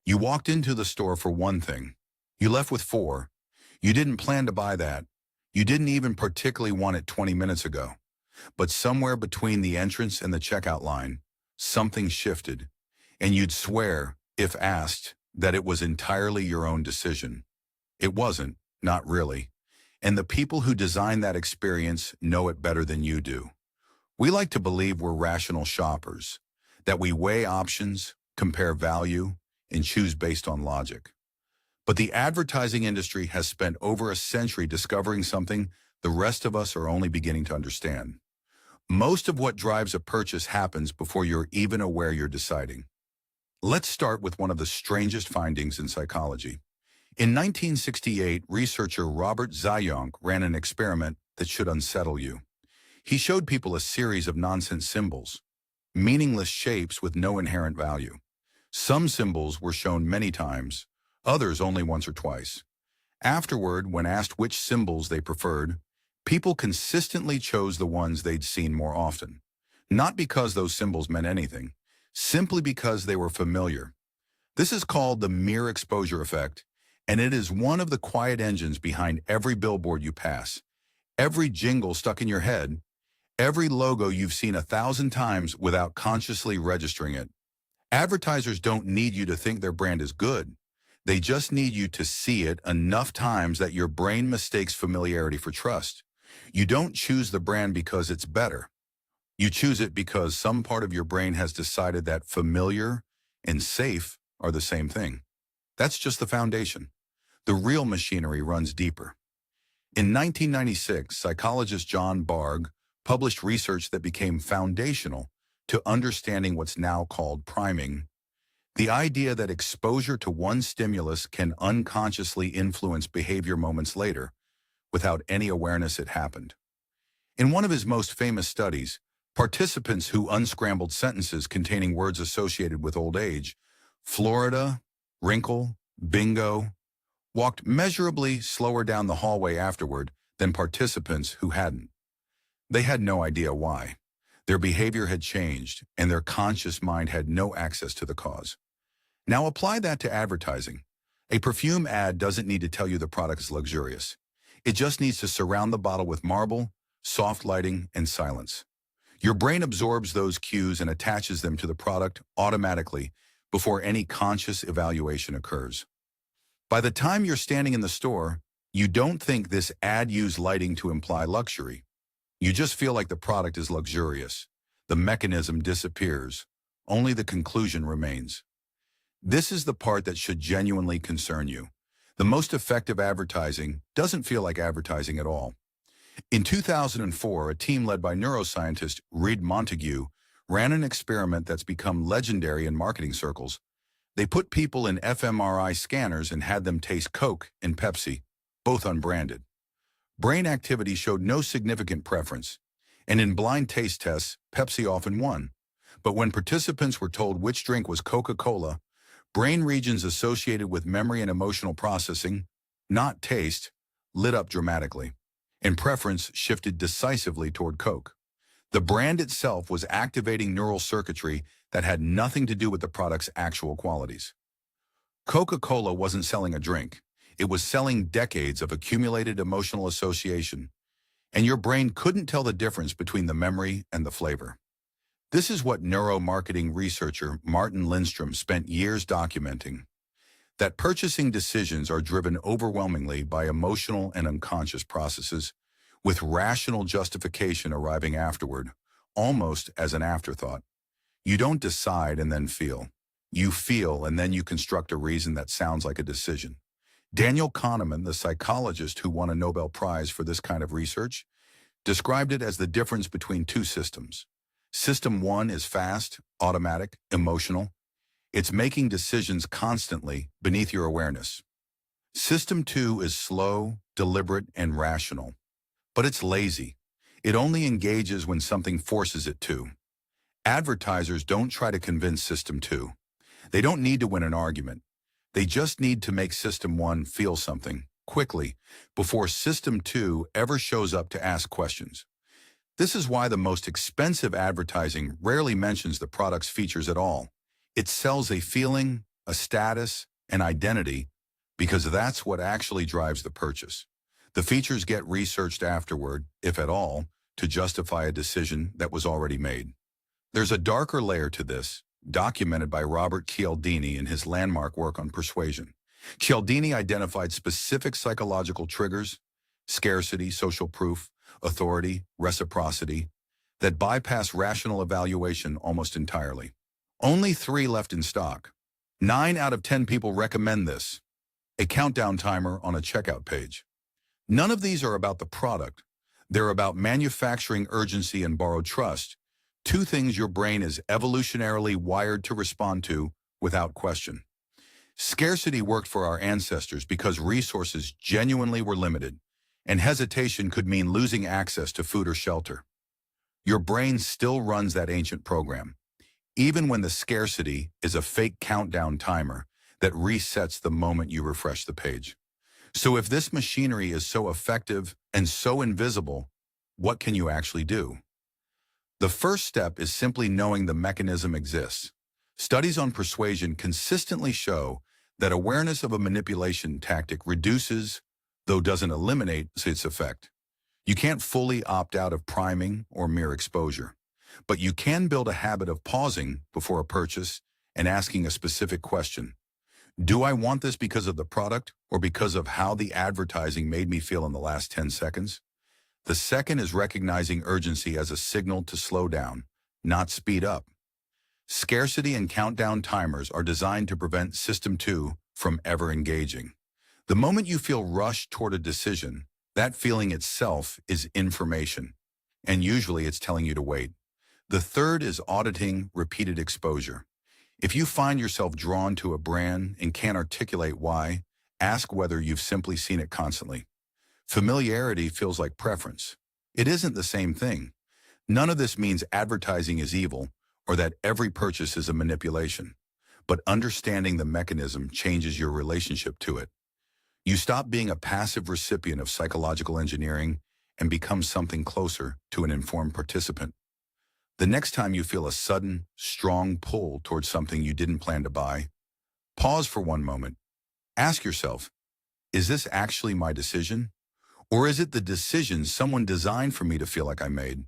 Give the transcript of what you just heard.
You walked into the store for one thing. You left with four. You didn't plan to buy that. You didn't even particularly want it 20 minutes ago. But somewhere between the entrance and the checkout line, something shifted. And you'd swear, if asked, that it was entirely your own decision. It wasn't, not really. And the people who design that experience know it better than you do. We like to believe we're rational shoppers, that we weigh options, compare value, and choose based on logic. But the advertising industry has spent over a century discovering something the rest of us are only beginning to understand. Most of what drives a purchase happens before you're even aware you're deciding. Let's start with one of the strangest findings in psychology. In 1968, researcher Robert Zajonc ran an experiment that should unsettle you. He showed people a series of nonsense symbols, meaningless shapes with no inherent value. Some symbols were shown many times, others only once or twice. Afterward, when asked which symbols they preferred, people consistently chose the ones they'd seen more often. Not because those symbols meant anything, simply because they were familiar. This is called the mere exposure effect, and it is one of the quiet engines behind every billboard you pass, every jingle stuck in your head, every logo you've seen 1,000 times without consciously registering it. Advertisers don't need you to think their brand is good. They just need you to see it enough times that your brain mistakes familiarity for trust. You don't choose the brand because it's better. You choose it because some part of your brain has decided that familiar and safe are the same thing. That's just the foundation. The real machinery runs deeper. In 1996, psychologist John Bargh published research that became foundational to understanding what's now called priming. The idea that exposure to one stimulus can unconsciously influence behavior moments later, without any awareness it happened. In one of his most famous studies, participants who unscrambled sentences containing words associated with old age, Florida, wrinkle, bingo, walked measurably slower down the hallway afterward than participants who hadn't. They had no idea why. Their behavior had changed, and their conscious mind had no access to the cause. Now apply that to advertising. A perfume ad doesn't need to tell you the product is luxurious. It just needs to surround the bottle with marble, soft lighting, and silence. Your brain absorbs those cues and attaches them to the product automatically before any conscious evaluation occurs. By the time you're standing in the store, you don't think this ad used lighting to imply luxury. You just feel like the product is luxurious. The mechanism disappears. Only the conclusion remains. This is the part that should genuinely concern you. The most effective advertising doesn't feel like advertising at all. In 2004, a team led by neuroscientist Reid Montague ran an experiment that's become legendary in marketing circles. They put people in fMRI scanners and had them taste Coke and Pepsi, both unbranded. Brain activity showed no significant preference, and in blind taste tests, Pepsi often won. But when participants were told which drink was Coca-Cola, brain regions associated with memory and emotional processing, not taste, lit up dramatically, and preference shifted decisively toward Coke. The brand itself was activating neural circuitry that had nothing to do with the product's actual qualities. Coca-Cola wasn't selling a drink. It was selling decades of accumulated emotional association, and your brain couldn't tell the difference between the memory and the flavor. This is what neuromarketing researcher Martin Lindstrom spent years documenting, that purchasing decisions are driven overwhelmingly by emotional and unconscious processes, with rational justification arriving afterward, almost as an afterthought. You don't decide and then feel. You feel and then you construct a reason that sounds like a decision. Daniel Kahneman, the psychologist who won a Nobel Prize for this kind of research, described it as the difference between two systems. System 1 is fast, automatic, emotional. It's making decisions constantly beneath your awareness. System 2 is slow, deliberate, and rational. But it's lazy. It only engages when something forces it to. Advertisers don't try to convince System 2. They don't need to win an argument. They just need to make System 1 feel something, quickly, before System 2 ever shows up to ask questions. This is why the most expensive advertising rarely mentions the product's features at all. It sells a feeling, a status, an identity, because that's what actually drives the purchase. The features get researched afterward, if at all, to justify a decision that was already made. There's a darker layer to this, documented by Robert Cialdini in his landmark work on persuasion. Cialdini identified specific psychological triggers, scarcity, social proof, authority, reciprocity, that bypass rational evaluation almost entirely. Only 3 left in stock. 9 out of 10 people recommend this, a countdown timer on a checkout page. None of these are about the product. They're about manufacturing urgency and borrowed trust, 2 things your brain is evolutionarily wired to respond to without question. Scarcity worked for our ancestors because resources genuinely were limited, and hesitation could mean losing access to food or shelter. Your brain still runs that ancient program, even when the scarcity is a fake countdown timer that resets the moment you refresh the page. So if this machinery is so effective and so invisible, what can you actually do? The first step is simply knowing the mechanism exists. Studies on persuasion consistently show that awareness of a manipulation tactic reduces, though doesn't eliminate, its effect. You can't fully opt out of priming or mere exposure, but you can build a habit of pausing before a purchase and asking a specific question. Do I want this because of the product or because of how the advertising made me feel in the last 10 seconds? The second is recognizing urgency as a signal to slow down, not speed up. Scarcity and countdown timers are designed to prevent System 2 from ever engaging. The moment you feel rushed toward a decision, that feeling itself is information, and usually it's telling you to wait. The third is auditing repeated exposure. If you find yourself drawn to a brand and can't articulate why, ask whether you've simply seen it constantly. Familiarity feels like preference. It isn't the same thing. None of this means advertising is evil or that every purchase is a manipulation, but understanding the mechanism changes your relationship to it. You stop being a passive recipient of psychological engineering and become something closer to an informed participant. The next time you feel a sudden, strong pull towards something you didn't plan to buy, pause for one moment. Ask yourself, is this actually my decision? Or is it the decision someone designed for me to feel like I made?